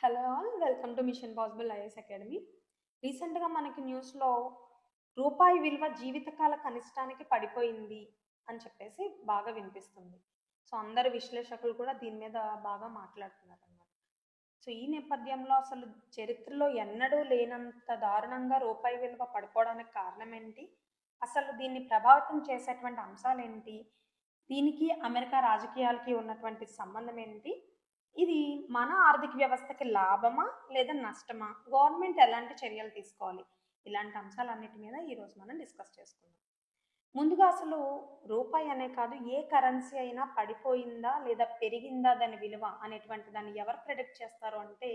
Hello all welcome to machine possible IAS academy. రీసెంట్గా మనకి న్యూస్లో రూపాయి విలువ జీవితకాల కనిష్టానికి పడిపోయింది అని చెప్పేసి బాగా వినిపిస్తుంది. సో అందరు విశ్లేషకులు కూడా దీని మీద బాగా మాట్లాడుతున్నారు అన్నమాట. సో ఈ నేపథ్యంలో అసలు చరిత్రలో ఎన్నడూ లేనంత దారుణంగా రూపాయి విలువ పడిపోవడానికి కారణం ఏంటి, అసలు దీన్ని ప్రభావితం చేసేటువంటి అంశాలు ఏంటి, దీనికి అమెరికా రాజకీయాలకి ఉన్నటువంటి సంబంధం ఏంటి, ఇది మన ఆర్థిక వ్యవస్థకి లాభమా లేదా నష్టమా, గవర్నమెంట్ ఎలాంటి చర్యలు తీసుకోవాలి, ఇలాంటి అంశాలన్నిటి మీద ఈరోజు మనం డిస్కస్ చేసుకుందాం. ముందుగా అసలు రూపాయి అనే కాదు, ఏ కరెన్సీ అయినా పడిపోయిందా లేదా పెరిగిందా దాని విలువ అనేటువంటి దాన్ని ఎవరు ప్రెడిక్ట్ చేస్తారు అంటే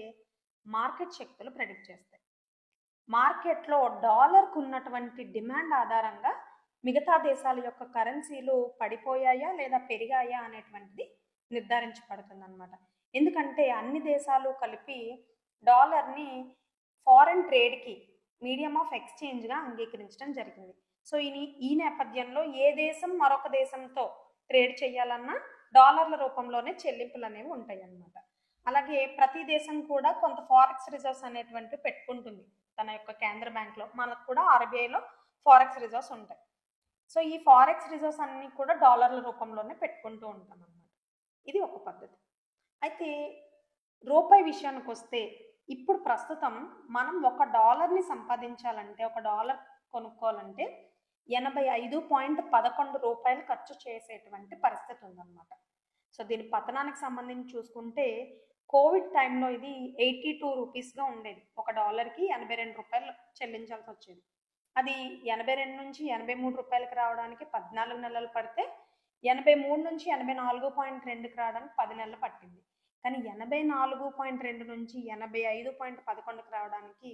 మార్కెట్ శక్తులు ప్రెడిక్ట్ చేస్తాయి. మార్కెట్లో డాలర్కు ఉన్నటువంటి డిమాండ్ ఆధారంగా మిగతా దేశాల యొక్క కరెన్సీలు పడిపోయాయా లేదా పెరిగాయా అనేటువంటిది నిర్ధారించబడుతుంది అనమాట. ఎందుకంటే అన్ని దేశాలు కలిపి డాలర్ని ఫారెన్ ట్రేడ్కి మీడియం ఆఫ్ ఎక్స్చేంజ్గా అంగీకరించడం జరిగింది. సో ఈ నేపథ్యంలో ఏ దేశం మరొక దేశంతో ట్రేడ్ చేయాలన్నా డాలర్ల రూపంలోనే చెల్లింపులు అనేవి ఉంటాయి అన్నమాట. అలాగే ప్రతి దేశం కూడా కొంత ఫారెక్స్ రిజర్వ్స్ అనేటువంటివి పెట్టుకుంటుంది తన యొక్క కేంద్ర బ్యాంక్లో. మనకు కూడా ఆర్బీఐలో ఫారెక్స్ రిజర్వ్స్ ఉంటాయి. సో ఈ ఫారెక్స్ రిజర్వ్స్ అన్నీ కూడా డాలర్ల రూపంలోనే పెట్టుకుంటూ ఉంటాం అన్నమాట. ఇది ఒక పద్ధతి. అయితే రూపాయి విషయానికి వస్తే ఇప్పుడు ప్రస్తుతం మనం $1 సంపాదించాలంటే, $1 కొనుక్కోవాలంటే 85.11 రూపాయలు ఖర్చు చేసేటువంటి పరిస్థితి ఉందన్నమాట. సో దీని పతనానికి సంబంధించి చూసుకుంటే కోవిడ్ టైంలో ఇది 82 రూపీస్గా ఉండేది. $1కి 82 రూపాయలు చెల్లించాల్సి వచ్చేది. అది 82 నుంచి 83 రూపాయలకి రావడానికి 14 నెలలు పడితే 83 నుంచి 84.2కి రావడానికి 10 నెలలు పట్టింది. కానీ 84.2 నుంచి 85.11కి రావడానికి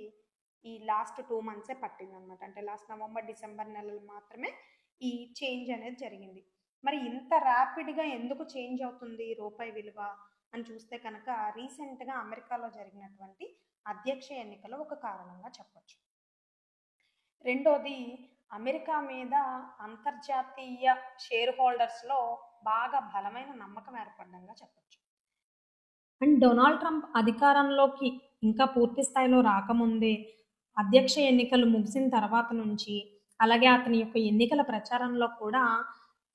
ఈ లాస్ట్ 2 మంత్సే పట్టింది అనమాట. అంటే లాస్ట్ నవంబర్ డిసెంబర్ నెలలు మాత్రమే ఈ చేంజ్ అనేది జరిగింది. మరి ఇంత ర్యాపిడ్గా ఎందుకు చేంజ్ అవుతుంది రూపాయి విలువ అని చూస్తే కనుక రీసెంట్గా అమెరికాలో జరిగినటువంటి అధ్యక్ష ఎన్నికలు ఒక కారణంగా చెప్పొచ్చు. రెండోది, అమెరికా మీద అంతర్జాతీయ షేర్ హోల్డర్స్లో బాగా బలమైన నమ్మకం ఏర్పడంగా చెప్పొచ్చు. అండ్ డొనాల్డ్ ట్రంప్ అధికారంలోకి ఇంకా పూర్తి స్థాయిలో రాకముందే, అధ్యక్ష ఎన్నికలు ముగిసిన తర్వాత నుంచి, అలాగే అతని యొక్క ఎన్నికల ప్రచారంలో కూడా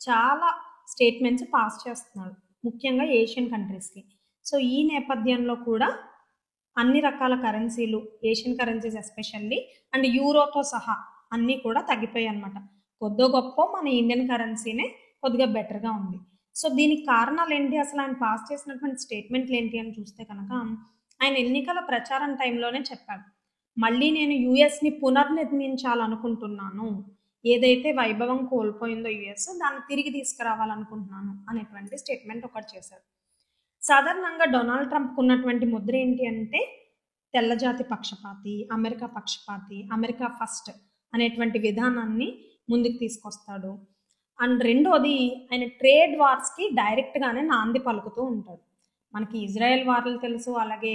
చాలా స్టేట్మెంట్స్ పాస్ చేస్తున్నాడు, ముఖ్యంగా ఏషియన్ కంట్రీస్కి. సో ఈ నేపథ్యంలో కూడా అన్ని రకాల కరెన్సీలు, ఏషియన్ కరెన్సీస్ ఎస్పెషల్లీ అండ్ యూరోతో సహా అన్నీ కూడా తగ్గిపోయాయి అనమాట. కొద్దో గొప్ప మన ఇండియన్ కరెన్సీనే కొద్దిగా బెటర్గా ఉంది. సో దీనికి కారణాలు ఏంటి, అసలు ఆయన పాస్ చేసినటువంటి స్టేట్మెంట్లు ఏంటి అని చూస్తే కనుక ఆయన ఎన్నికల ప్రచారం టైంలోనే చెప్పాడు, మళ్ళీ నేను యుఎస్ని పునర్నిర్మించాలనుకుంటున్నాను, ఏదైతే వైభవం కోల్పోయిందో యుఎస్ దాన్ని తిరిగి తీసుకురావాలనుకుంటున్నాను అనేటువంటి స్టేట్మెంట్ ఒకటి చేశారు. సాధారణంగా డొనాల్డ్ ట్రంప్కు ఉన్నటువంటి ముద్ర ఏంటి అంటే తెల్లజాతి పక్షపాతి, అమెరికా పక్షపాతి, అమెరికా ఫస్ట్ అనేటువంటి విధానాన్ని ముందుకు తీసుకొస్తాడు. అండ్ రెండోది, ఆయన ట్రేడ్ వార్స్కి డైరెక్ట్గానే నాంది పలుకుతూ ఉంటాడు. మనకి ఇజ్రాయెల్ వార్లు తెలుసు, అలాగే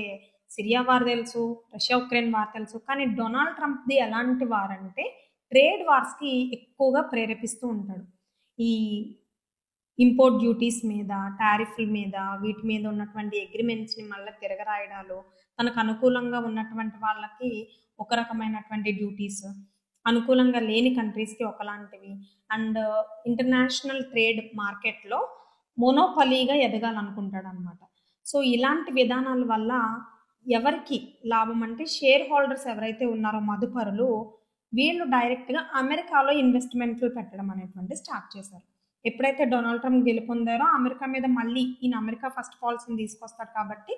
సిరియా వార్ తెలుసు, రష్యా ఉక్రెయిన్ వార్ తెలుసు. కానీ డొనాల్డ్ ట్రంప్ది ఎలాంటి వార్ అంటే ట్రేడ్ వార్స్కి ఎక్కువగా ప్రేరేపిస్తూ ఉంటాడు. ఈ ఇంపోర్ట్ డ్యూటీస్ మీద, టారిఫ్ల మీద, వీటి మీద ఉన్నటువంటి అగ్రిమెంట్స్ని మళ్ళీ తిరగరాయడాలు, తనకు అనుకూలంగా ఉన్నటువంటి వాళ్ళకి ఒక రకమైనటువంటి డ్యూటీస్, అనుకూలంగా లేని కంట్రీస్కి ఒకలాంటివి, అండ్ ఇంటర్నేషనల్ ట్రేడ్ మార్కెట్లో మోనోపలీగా ఎదగాలనుకుంటాడు అనమాట. సో ఇలాంటి విధానాల వల్ల ఎవరికి లాభం అంటే షేర్ హోల్డర్స్ ఎవరైతే ఉన్నారో మదుపరులు, వీళ్ళు డైరెక్ట్గా అమెరికాలో ఇన్వెస్ట్మెంట్లు పెట్టడం అనేటువంటి స్టార్ట్ చేశారు. ఎప్పుడైతే డొనాల్డ్ ట్రంప్ గెలుపొందారో అమెరికా మీద మళ్ళీ ఈయన అమెరికా ఫస్ట్ పాలసీని తీసుకొస్తాడు కాబట్టి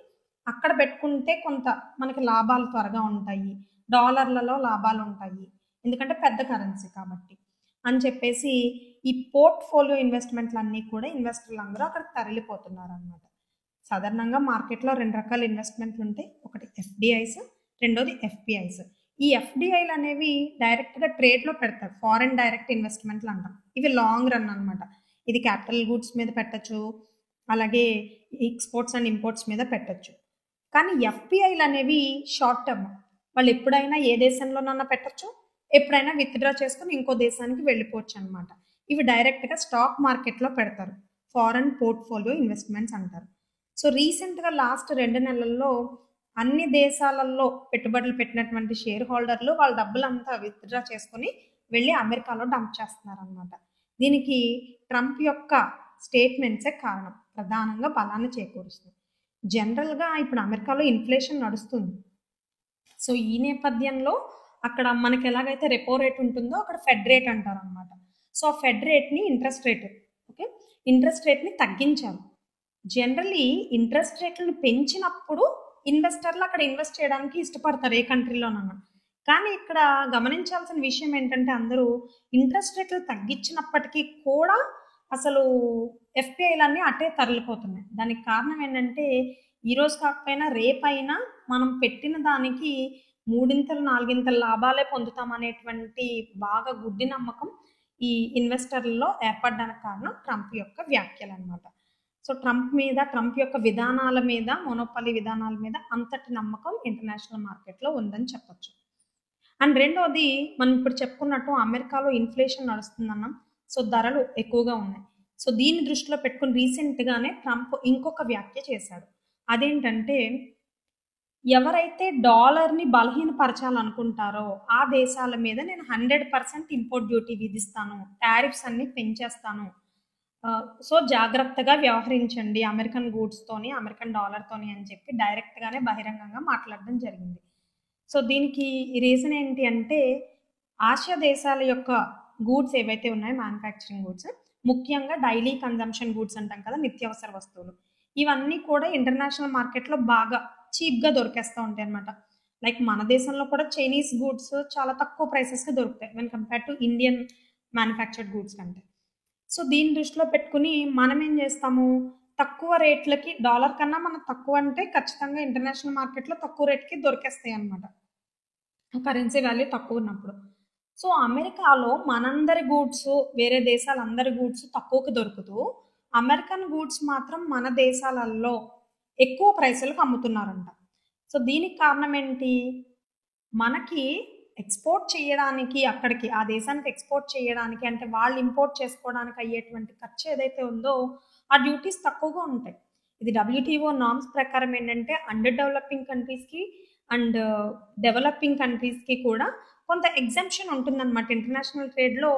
అక్కడ పెట్టుకుంటే కొంత మనకి లాభాలు త్వరగా ఉంటాయి, డాలర్లలో లాభాలు ఉంటాయి, ఎందుకంటే పెద్ద కరెన్సీ కాబట్టి అని చెప్పేసి ఈ పోర్ట్ఫోలియో ఇన్వెస్ట్మెంట్లు అన్నీ కూడా ఇన్వెస్టర్లు అందరూ అక్కడ తరలిపోతున్నారు అనమాట. సాధారణంగా మార్కెట్లో 2 రకాల ఇన్వెస్ట్మెంట్లు ఉంటాయి, ఒకటి ఎఫ్డిఐస్, రెండోది ఎఫ్పిఐస్. ఈ ఎఫ్డిఐలు అనేవి డైరెక్ట్గా ట్రేడ్లో పెడతారు, ఫారెన్ డైరెక్ట్ ఇన్వెస్ట్మెంట్లు అంటాం. ఇవి లాంగ్ రన్ అనమాట. ఇది క్యాపిటల్ గూడ్స్ మీద పెట్టచ్చు, అలాగే ఎక్స్పోర్ట్స్ అండ్ ఇంపోర్ట్స్ మీద పెట్టచ్చు. కానీ ఎఫ్పిఐలు అనేవి షార్ట్ టర్మ్, వాళ్ళు ఎప్పుడైనా ఏ దేశంలోనన్నా పెట్టచ్చు, ఎప్పుడైనా విత్డ్రా చేసుకుని ఇంకో దేశానికి వెళ్ళిపోవచ్చు అనమాట. ఇవి డైరెక్ట్గా స్టాక్ మార్కెట్లో పెడతారు, ఫారెన్ పోర్ట్ఫోలియో ఇన్వెస్ట్మెంట్స్ అంటారు. సో రీసెంట్గా లాస్ట్ 2 నెలల్లో అన్ని దేశాలలో పెట్టుబడులు పెట్టినటువంటి షేర్ హోల్డర్లు వాళ్ళ డబ్బులంతా విత్డ్రా చేసుకుని వెళ్ళి అమెరికాలో డంప్ చేస్తున్నారనమాట. దీనికి ట్రంప్ యొక్క స్టేట్మెంట్సే కారణం, ప్రధానంగా బలాన్ని చేకూరుస్తుంది. జనరల్గా ఇప్పుడు అమెరికాలో ఇన్ఫ్లేషన్ నడుస్తుంది. సో ఈ నేపథ్యంలో అక్కడ మనకి ఎలాగైతే రెపో రేట్ ఉంటుందో అక్కడ ఫెడ్ రేట్ అంటారు అనమాట. సో ఆ ఫెడ్ రేట్ని ఇంట్రెస్ట్ రేట్ని తగ్గించారు. జనరలీ ఇంట్రెస్ట్ రేట్లను పెంచినప్పుడు ఇన్వెస్టర్లు అక్కడ ఇన్వెస్ట్ చేయడానికి ఇష్టపడతారు ఏ కంట్రీలోనన్నా. కానీ ఇక్కడ గమనించాల్సిన విషయం ఏంటంటే అందరూ ఇంట్రెస్ట్ రేట్లు తగ్గించినప్పటికీ కూడా అసలు ఎఫ్పిఐలన్నీ అటే తరలిపోతున్నాయి. దానికి కారణం ఏంటంటే ఈరోజు కాకపోయినా రేపైనా మనం పెట్టిన దానికి 3 4 లాభాలే పొందుతామనేటువంటి బాగా గుడ్డి నమ్మకం ఈ ఇన్వెస్టర్లలో ఏర్పడడానికి కారణం ట్రంప్ యొక్క వ్యాఖ్యలు అనమాట. సో ట్రంప్ యొక్క విధానాల మీద, మోనోపాలీ విధానాల మీద అంతటి నమ్మకం ఇంటర్నేషనల్ మార్కెట్లో ఉందని చెప్పొచ్చు. అండ్ రెండోది, మనం ఇప్పుడు చెప్పుకున్నట్టు అమెరికాలో ఇన్ఫ్లేషన్ నడుస్తుందన్నాం. సో ధరలు ఎక్కువగా ఉన్నాయి. సో దీన్ని దృష్టిలో పెట్టుకుని రీసెంట్గానే ట్రంప్ ఇంకొక వ్యాఖ్య చేశాడు. అదేంటంటే, ఎవరైతే డాలర్ని బలహీనపరచాలనుకుంటారో ఆ దేశాల మీద నేను 100% ఇంపోర్ట్ డ్యూటీ విధిస్తాను, టారిఫ్స్ అన్ని పెంచేస్తాను, సో జాగ్రత్తగా వ్యవహరించండి అమెరికన్ గూడ్స్తోని, అమెరికన్ డాలర్తోని అని చెప్పి డైరెక్ట్గానే బహిరంగంగా మాట్లాడడం జరిగింది. సో దీనికి రీజన్ ఏంటి అంటే, ఆసియా దేశాల యొక్క గూడ్స్ ఏవైతే ఉన్నాయో, మ్యానుఫ్యాక్చరింగ్ గూడ్స్, ముఖ్యంగా డైలీ కన్జంప్షన్ గూడ్స్ అంటాం కదా, నిత్యావసర వస్తువులు, ఇవన్నీ కూడా ఇంటర్నేషనల్ మార్కెట్లో బాగా చీప్గా దొరికేస్తూ ఉంటాయి అనమాట. లైక్ మన దేశంలో కూడా చైనీస్ గూడ్స్ చాలా తక్కువ ప్రైసెస్కి దొరుకుతాయి when compare to Indian manufactured goods కంటే. సో దీన్ని దృష్టిలో పెట్టుకుని మనం ఏం చేస్తాము, తక్కువ రేట్లకి, డాలర్ కన్నా మనం తక్కువ అంటే ఖచ్చితంగా ఇంటర్నేషనల్ మార్కెట్లో తక్కువ రేట్కి దొరికేస్తాయి అనమాట, కరెన్సీ వాల్యూ తక్కువ ఉన్నప్పుడు. సో అమెరికాలో మనందరి గూడ్స్, వేరే దేశాలందరి గూడ్స్ తక్కువకి దొరుకుతూ అమెరికన్ గూడ్స్ మాత్రం మన దేశాలలో ఎక్కువ ప్రైసులకు అమ్ముతున్నారంట. సో దీనికి కారణం ఏంటి, మనకి ఎక్స్పోర్ట్ చేయడానికి, అక్కడికి ఆ దేశానికి ఎక్స్పోర్ట్ చేయడానికి, అంటే వాళ్ళు ఇంపోర్ట్ చేసుకోవడానికి అయ్యేటువంటి ఖర్చు ఏదైతే ఉందో ఆ డ్యూటీస్ తక్కువగా ఉంటాయి. ఇది WTO నార్మ్స్ ప్రకారం ఏంటంటే అండర్ డెవలపింగ్ కంట్రీస్కి అండ్ డెవలపింగ్ కంట్రీస్కి కూడా కొంత ఎగ్జంప్షన్ ఉంటుందన్నమాట. ఇంటర్నేషనల్ ట్రేడ్లో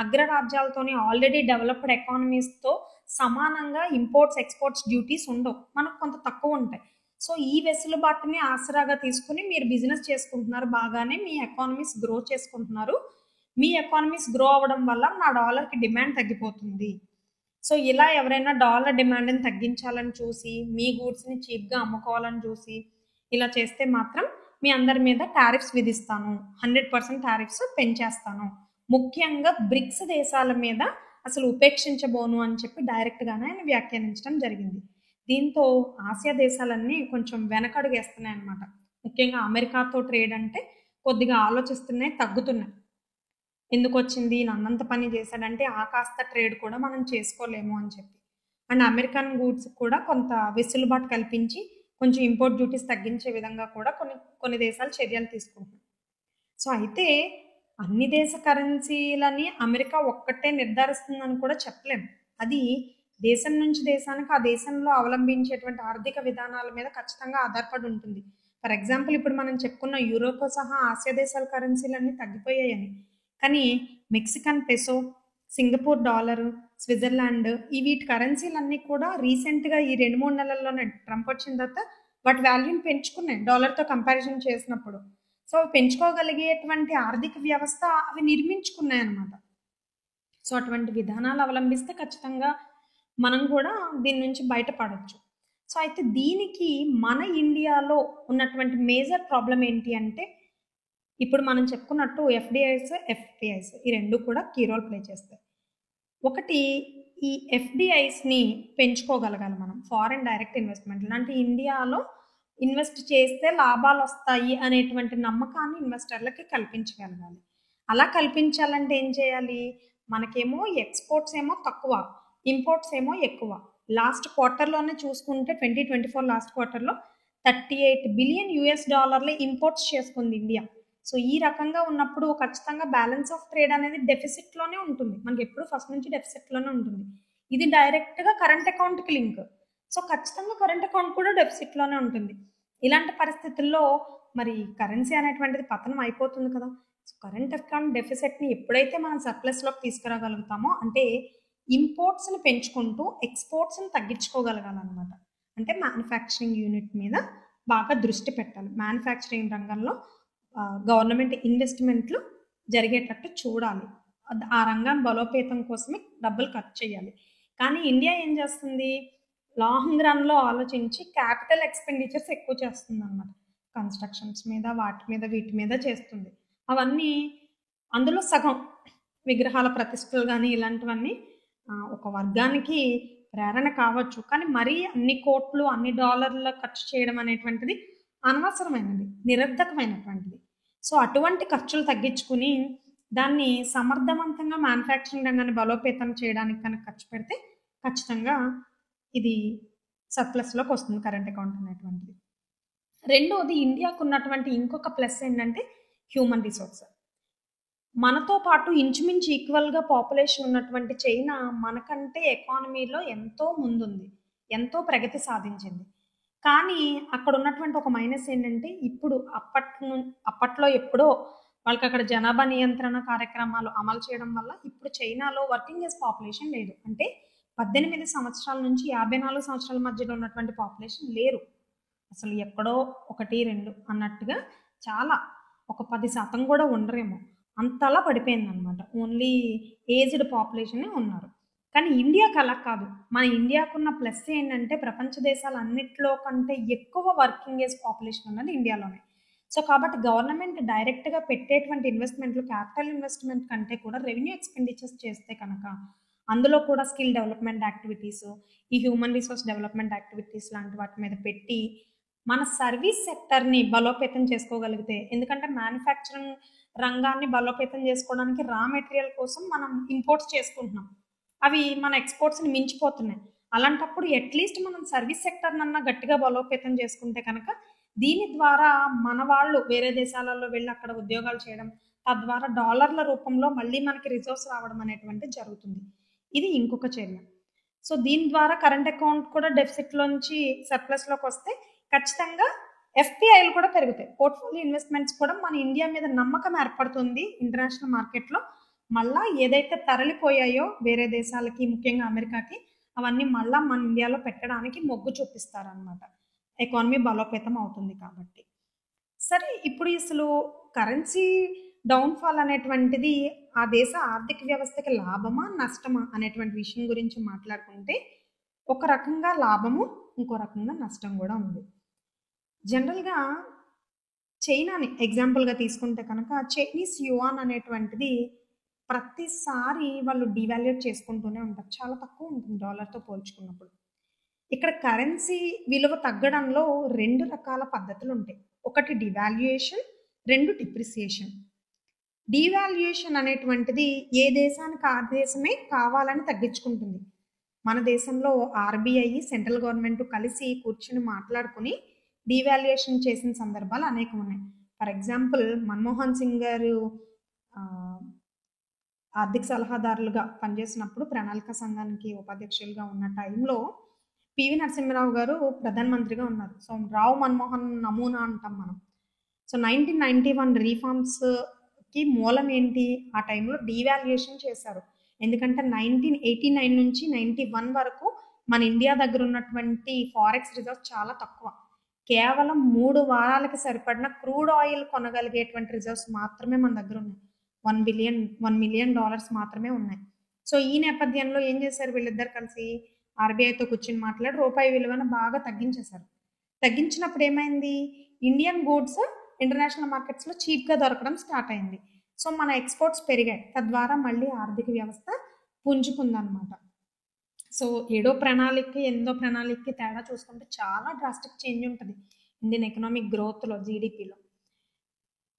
అగ్రరాజ్యాలతోని, ఆల్రెడీ డెవలప్డ్ ఎకానమీస్తో సమానంగా ఇంపోర్ట్స్ ఎక్స్పోర్ట్స్ డ్యూటీస్ ఉండవు, మనకు కొంత తక్కువ ఉంటాయి. సో ఈ వెసులుబాటుని ఆసరాగా తీసుకుని మీరు బిజినెస్ చేసుకుంటున్నారు, బాగానే మీ ఎకానమీస్ గ్రో చేసుకుంటున్నారు, మీ ఎకానమీస్ గ్రో అవ్వడం వల్ల నా డాలర్కి డిమాండ్ తగ్గిపోతుంది. సో ఇలా ఎవరైనా డాలర్ డిమాండ్ని తగ్గించాలని చూసి, మీ గూడ్స్ని చీప్గా అమ్ముకోవాలని చూసి ఇలా చేస్తే మాత్రం మీ అందరి మీద టారిఫ్స్ విధిస్తాను, 100% టారిఫ్స్ పెంచేస్తాను, ముఖ్యంగా బ్రిక్స్ దేశాల మీద అసలు ఉపేక్షించబోను అని చెప్పి డైరెక్ట్గానే ఆయన వ్యాఖ్యానించడం జరిగింది. దీంతో ఆసియా దేశాలన్నీ కొంచెం వెనకడుగేస్తున్నాయి అన్నమాట. ముఖ్యంగా అమెరికాతో ట్రేడ్ అంటే కొద్దిగా ఆలోచిస్తున్నాయి, తగ్గుతున్నాయి. ఎందుకు వచ్చింది, నన్నంత పని చేశాడంటే ఆ కాస్త ట్రేడ్ కూడా మనం చేసుకోలేము అని చెప్పి. అండ్ అమెరికన్ గూడ్స్ కూడా కొంత వెసులుబాటు కల్పించి కొంచెం ఇంపోర్ట్ డ్యూటీస్ తగ్గించే విధంగా కూడా కొన్ని దేశాలు చర్యలు తీసుకుంటున్నాయి. సో అయితే అన్ని దేశ కరెన్సీలని అమెరికా ఒక్కటే నిర్ధారిస్తుందని కూడా చెప్పలేము. అది దేశం నుంచి దేశానికి, ఆ దేశంలో అవలంబించేటువంటి ఆర్థిక విధానాల మీద ఖచ్చితంగా ఆధారపడి ఉంటుంది. ఫర్ ఎగ్జాంపుల్, ఇప్పుడు మనం చెప్పుకున్న యూరోతో సహా ఆసియా దేశాల కరెన్సీలన్నీ తగ్గిపోయాయని, కానీ Mexican peso, Singapore dollar, Switzerland, వీటి కరెన్సీలన్నీ కూడా రీసెంట్గా ఈ 2-3 నెలల్లోనే ట్రంప్ వచ్చిన తర్వాత వాటి వాల్యూని పెంచుకున్నాయి డాలర్తో కంపారిజన్ చేసినప్పుడు. సో పెంచుకోగలిగేటువంటి ఆర్థిక వ్యవస్థ అవి నిర్మించుకున్నాయి అన్నమాట. సో అటువంటి విధానాలు అవలంబిస్తే ఖచ్చితంగా మనం కూడా దీని నుంచి బయటపడవచ్చు. సో అయితే దీనికి మన ఇండియాలో ఉన్నటువంటి మేజర్ ప్రాబ్లం ఏంటి అంటే, ఇప్పుడు మనం చెప్పుకున్నట్టు FDIs, FPIs ఈ రెండు కూడా కీ రోల్ ప్లే చేస్తాయి. ఒకటి, ఈ FDIస్ని పెంచుకోగలగాలి మనం, ఫారెన్ డైరెక్ట్ ఇన్వెస్ట్మెంట్, అంటే ఇండియాలో ఇన్వెస్ట్ చేస్తే లాభాలు వస్తాయి అనేటువంటి నమ్మకాన్ని ఇన్వెస్టర్లకి కల్పించగలగాలి. అలా కల్పించాలంటే ఏం చేయాలి, మనకేమో ఎక్స్పోర్ట్స్ ఏమో తక్కువ, ఇంపోర్ట్స్ ఏమో ఎక్కువ. లాస్ట్ క్వార్టర్లోనే చూసుకుంటే 2024 లాస్ట్ క్వార్టర్లో $38 బిలియన్ ఇంపోర్ట్స్ చేసుకుంది ఇండియా. సో ఈ రకంగా ఉన్నప్పుడు ఖచ్చితంగా బ్యాలెన్స్ ఆఫ్ ట్రేడ్ అనేది డెఫిసిట్లోనే ఉంటుంది, మనకి ఎప్పుడు ఫస్ట్ నుంచి డెఫిసిట్లోనే ఉంటుంది. ఇది డైరెక్ట్గా కరెంట్ అకౌంట్కి లింక్. సో ఖచ్చితంగా కరెంట్ అకౌంట్ కూడా డెఫిసిట్లోనే ఉంటుంది. ఇలాంటి పరిస్థితుల్లో మరి కరెన్సీ అనేటువంటిది పతనం అయిపోతుంది కదా. సో కరెంట్ అకౌంట్ డెఫిసిట్ని ఎప్పుడైతే మనం సర్ప్లస్లోకి తీసుకురాగలుగుతామో అంటే ఇంపోర్ట్స్ని పెంచుకుంటూ ఎక్స్పోర్ట్స్ని తగ్గించుకోగలగాలన్నమాట. అంటే మ్యానుఫ్యాక్చరింగ్ యూనిట్ మీద బాగా దృష్టి పెట్టాలి. మ్యానుఫ్యాక్చరింగ్ రంగంలో గవర్నమెంట్ ఇన్వెస్ట్మెంట్లు జరిగేటట్టు చూడాలి. ఆ రంగాన్ని బలోపేతం కోసమే డబ్బులు ఖర్చు చేయాలి. కానీ ఇండియా ఏం చేస్తుంది, లాంగ్ రన్లో ఆలోచించి క్యాపిటల్ ఎక్స్పెండిచర్స్ ఎక్కువ చేస్తుంది అన్నమాట. కన్స్ట్రక్షన్స్ మీద వాటి మీద వీటి మీద చేస్తుంది. అవన్నీ అందులో సగం విగ్రహాల ప్రతిష్టలు కానీ ఇలాంటివన్నీ ఒక వర్గానికి ప్రేరణ కావచ్చు. కానీ మరీ అన్ని కోట్లు అన్ని డాలర్ల ఖర్చు చేయడం అనేటువంటిది అనవసరమైనది, నిరర్ధకమైనటువంటిది. సో అటువంటి ఖర్చులు తగ్గించుకుని దాన్ని సమర్థవంతంగా మ్యానుఫ్యాక్చరింగ్ రంగాన్ని బలోపేతం చేయడానికి కనుక ఖర్చు పెడితే ఖచ్చితంగా ఇది సర్ప్లస్లోకి వస్తుంది కరెంట్ అకౌంట్ అనేటువంటిది. రెండోది ఇండియాకు ఉన్నటువంటి ఇంకొక ప్లస్ ఏంటంటే హ్యూమన్ రిసోర్స్. మనతో పాటు ఇంచుమించు ఈక్వల్గా పాపులేషన్ ఉన్నటువంటి చైనా మనకంటే ఎకానమీలో ఎంతో ముందుంది, ఎంతో ప్రగతి సాధించింది. కానీ అక్కడ ఉన్నటువంటి ఒక మైనస్ ఏంటంటే ఇప్పుడు అప్పట్లో ఎప్పుడో వాళ్ళకి అక్కడ జనాభా నియంత్రణ కార్యక్రమాలు అమలు చేయడం వల్ల ఇప్పుడు చైనాలో వర్కింగ్ ఏజ్ పాపులేషన్ లేదు. అంటే 18 సంవత్సరాల నుంచి 54 సంవత్సరాల మధ్యలో ఉన్నటువంటి పాపులేషన్ లేరు. అసలు ఎక్కడో 1-2 అన్నట్టుగా చాలా ఒక 10% కూడా ఉండరేమో, అంతలా పడిపోయిందనమాట. ఓన్లీ ఏజ్డ్ పాపులేషనే ఉన్నారు. కానీ ఇండియాకి అలా కాదు. మన ఇండియాకున్న ప్లస్ ఏంటంటే ప్రపంచ దేశాలన్నిట్లో కంటే ఎక్కువ వర్కింగ్ ఏజ్ పాపులేషన్ ఉన్నది ఇండియాలోనే. సో కాబట్టి గవర్నమెంట్ డైరెక్ట్గా పెట్టేటువంటి ఇన్వెస్ట్మెంట్లు క్యాపిటల్ ఇన్వెస్ట్మెంట్ కంటే కూడా రెవెన్యూ ఎక్స్పెండిచర్స్ చేస్తే కనుక అందులో కూడా స్కిల్ డెవలప్మెంట్ యాక్టివిటీస్, ఈ హ్యూమన్ రిసోర్స్ డెవలప్మెంట్ యాక్టివిటీస్ లాంటి వాటి మీద పెట్టి మన సర్వీస్ సెక్టర్ని బలోపేతం చేసుకోగలిగితే, ఎందుకంటే మ్యానుఫ్యాక్చరింగ్ రంగాన్ని బలోపేతం చేసుకోవడానికి రా మెటీరియల్ కోసం మనం ఇంపోర్ట్స్ చేసుకుంటున్నాం, అవి మన ఎక్స్పోర్ట్స్ని మించిపోతున్నాయి. అలాంటప్పుడు అట్లీస్ట్ మనం సర్వీస్ సెక్టర్నన్నా గట్టిగా బలోపేతం చేసుకుంటే కనుక దీని ద్వారా మన వాళ్ళు వేరే దేశాలలో వెళ్ళి అక్కడ ఉద్యోగాలు చేయడం, తద్వారా డాలర్ల రూపంలో మళ్ళీ మనకి రిజర్వ్స్ రావడం అనేటువంటి జరుగుతుంది. ఇది ఇంకొక చర్య. సో దీని ద్వారా కరెంట్ అకౌంట్ కూడా డెఫిసిట్లోంచి సర్ప్లస్లోకి వస్తే ఖచ్చితంగా ఎఫ్పిఐలు కూడా పెరుగుతాయి. పోర్ట్ఫోలియో ఇన్వెస్ట్మెంట్స్ కూడా మన ఇండియా మీద నమ్మకం ఏర్పడుతుంది ఇంటర్నేషనల్ మార్కెట్లో. మళ్ళా ఏదైతే తరలిపోయాయో వేరే దేశాలకి, ముఖ్యంగా అమెరికాకి, అవన్నీ మళ్ళా మన ఇండియాలో పెట్టడానికి మొగ్గు చూపిస్తారనమాట. ఎకానమీ బలోపేతం అవుతుంది కాబట్టి. సరే, ఇప్పుడు అసలు కరెన్సీ డౌన్ఫాల్ అనేటువంటిది ఆ దేశ ఆర్థిక వ్యవస్థకి లాభమా నష్టమా అనేటువంటి విషయం గురించి మాట్లాడుకుంటే ఒక రకంగా లాభము, ఇంకో రకంగా నష్టం కూడా ఉంది. జనరల్గా చైనాని ఎగ్జాంపుల్గా తీసుకుంటే కనుక చైనీస్ యువాన్ అనేటువంటిది ప్రతిసారి వాళ్ళు డివాల్యూట్ చేసుకుంటూనే ఉంటారు. చాలా తక్కువ ఉంటుంది డాలర్తో పోల్చుకున్నప్పుడు. ఇక్కడ కరెన్సీ విలువ తగ్గడంలో 2 రకాల పద్ధతులు ఉంటాయి. ఒకటి డివాల్యుయేషన్, 2 డిప్రిసియేషన్. డివాల్యుయేషన్ అనేటువంటిది ఏ దేశానికి ఆ దేశమే కావాలని తగ్గించుకుంటుంది. మన దేశంలో ఆర్బీఐ, సెంట్రల్ గవర్నమెంట్ కలిసి కూర్చుని మాట్లాడుకుని డివాల్యుయేషన్ చేసిన సందర్భాలు అనేకం ఉన్నాయి. ఫర్ ఎగ్జాంపుల్ మన్మోహన్ సింగ్ గారు ఆర్థిక సలహాదారులుగా పనిచేసినప్పుడు, ప్రణాళిక సంఘానికి ఉపాధ్యక్షులుగా ఉన్న టైంలో పివి నరసింహరావు గారు ప్రధానమంత్రిగా ఉన్నారు. సో రావు మన్మోహన్ నమూనా అంటాం మనం. సో 1991 రీఫార్మ్స్కి మూలం ఏంటి? ఆ టైంలో డివాల్యుయేషన్ చేశారు. ఎందుకంటే 1989 నుంచి 91 వరకు మన ఇండియా దగ్గర ఉన్నటువంటి ఫారెక్స్ రిజర్వ్స్ చాలా తక్కువ. కేవలం 3 వారాలకి సరిపడిన క్రూడ్ ఆయిల్ కొనగలిగేటువంటి రిజర్వ్స్ మాత్రమే మన దగ్గర ఉన్నాయి. $1 మిలియన్ మాత్రమే ఉన్నాయి. సో ఈ నేపథ్యంలో ఏం చేశారు వీళ్ళిద్దరు కలిసి? ఆర్బీఐతో కూర్చొని మాట్లాడి రూపాయి విలువను బాగా తగ్గించేశారు. తగ్గించినప్పుడు ఏమైంది? ఇండియన్ గూడ్స్ ఇంటర్నేషనల్ మార్కెట్స్లో చీప్గా దొరకడం స్టార్ట్ అయింది. సో మన ఎక్స్పోర్ట్స్ పెరిగాయి. తద్వారా మళ్ళీ ఆర్థిక వ్యవస్థ పుంజుకుందనమాట. సో 7వ ప్రణాళికకి 8వ ప్రణాళికకి తేడా చూసుకుంటే చాలా డ్రాస్టిక్ చేంజ్ ఉంటుంది ఇండియన్ ఎకనామిక్ గ్రోత్లో, జీడిపిలో.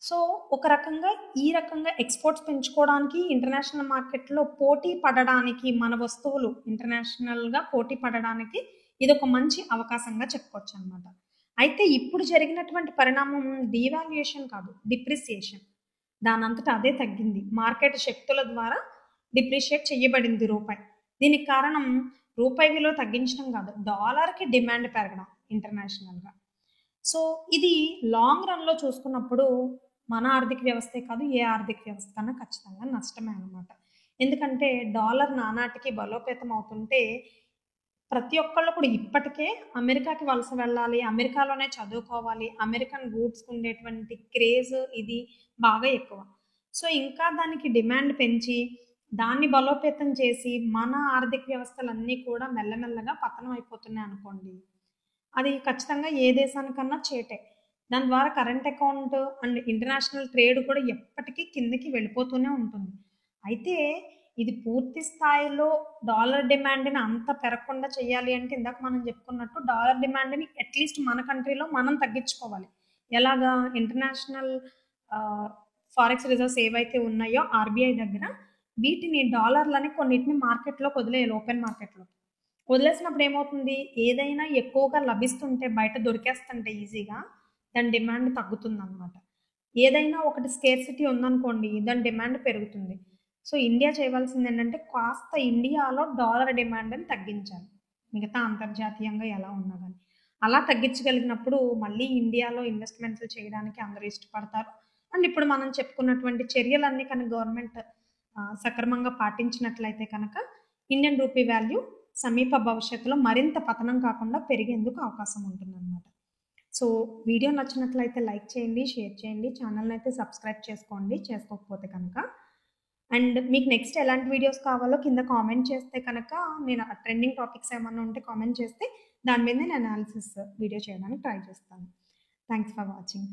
సో ఒక రకంగా ఈ రకంగా ఎక్స్పోర్ట్స్ పెంచుకోవడానికి, ఇంటర్నేషనల్ మార్కెట్లో పోటీ పడడానికి, మన వస్తువులు ఇంటర్నేషనల్గా పోటీ పడడానికి ఇది ఒక మంచి అవకాశంగా చెప్పుకోవచ్చు అనమాట. అయితే ఇప్పుడు జరిగినటువంటి పరిణామం డివాల్యుయేషన్ కాదు, డిప్రిసియేషన్. దానంతటా అదే తగ్గింది. మార్కెట్ శక్తుల ద్వారా డిప్రిషియేట్ చేయబడింది రూపాయి. దీనికి కారణం రూపాయి విలువ తగ్గించడం కాదు, డాలర్కి డిమాండ్ పెరగడం ఇంటర్నేషనల్గా. సో ఇది లాంగ్ రన్‌లో చూసుకున్నప్పుడు మన ఆర్థిక వ్యవస్థే కాదు, ఏ ఆర్థిక వ్యవస్థ కన్నా ఖచ్చితంగా నష్టమే అనమాట. ఎందుకంటే డాలర్ నానాటికి బలోపేతం అవుతుంటే ప్రతి ఒక్కళ్ళు కూడా ఇప్పటికే అమెరికాకి వలస వెళ్ళాలి, అమెరికాలోనే చదువుకోవాలి, అమెరికన్ గూడ్స్‌కి ఉండేటువంటి క్రేజ్ ఇది బాగా ఎక్కువ. సో, ఇంకా దానికి డిమాండ్ పెంచి, దాన్ని బలోపేతం చేసి, మన ఆర్థిక వ్యవస్థలన్నీ కూడా మెల్లమెల్లగా పతనం అయిపోతున్నాయనుకోండి. అది ఖచ్చితంగా ఏ దేశానికన్నా చేటే. దాని ద్వారా current account and international trade కూడా ఎప్పటికీ కిందకి వెళ్ళిపోతూనే ఉంటుంది. అయితే ఇది పూర్తి స్థాయిలో డాలర్ డిమాండ్‌ని అంత పెరగకుండా చేయాలి అంటే ఇందాక మనం చెప్పుకున్నట్టు డాలర్ డిమాండ్‌ని అట్‌లీస్ట్ మన కంట్రీలో మనం తగ్గించుకోవాలి. ఎలాగా ఇంటర్నేషనల్ ఆహ్, ఫారెక్స్ రిజర్వ్స్ ఏవైతే ఉన్నాయో ఆర్‌బీఐ దగ్గర వీటిని డాలర్‌లని కొన్నిటిని మార్కెట్‌లోకి వదిలేయాలి ఓపెన్ మార్కెట్‌లోకి. వదిలేసినప్పుడు ఏమవుతుంది? ఏదైనా ఎక్కువగా లభిస్తుంటే బయట దొరికేస్తుంటే ఈజీగా దాని డిమాండ్ తగ్గుతుందనమాట. ఏదైనా ఒకటి స్కేర్సిటీ ఉందనుకోండి దాని డిమాండ్ పెరుగుతుంది. సో, ఇండియా చేయవలసిందేంటంటే కాస్త ఇండియాలో డాలర్ డిమాండ్‌ని తగ్గించాలి. మిగతా అంతర్జాతీయంగా ఎలా ఉన్నా గాని. అలా తగ్గించగలిగినప్పుడు మళ్ళీ ఇండియాలో ఇన్వెస్ట్‌మెంట్‌లు చేయడానికి అందరూ ఇష్టపడతారు. అండ్ ఇప్పుడు మనం చెప్పుకున్నటువంటి చర్యలన్నీ కనుక గవర్నమెంట్ సక్రమంగా పాటించినట్లయితే కనుక ఇండియన్ రూపీ వాల్యూ సమీప భవిష్యత్తులో మరింత పతనం కాకుండా పెరిగేందుకు అవకాశం ఉంటుందన్నమాట. సో, వీడియో నచ్చినట్లయితే లైక్ చేయండి, షేర్ చేయండి. ఛానెల్‌నయితే సబ్స్క్రైబ్ చేసుకోండి చేసుకోకపోతే కనుక. అండ్ మీకు నెక్స్ట్ ఎలాంటి వీడియోస్ కావాలో కింద కామెంట్ చేస్తే కనుక నేను ఆ ట్రెండింగ్ టాపిక్స్ ఏమన్నా ఉంటే కామెంట్ చేస్తే దాని మీద నేను అనాలిసిస్ వీడియో చేయడానికి ట్రై చేస్తాను. Thanks for watching.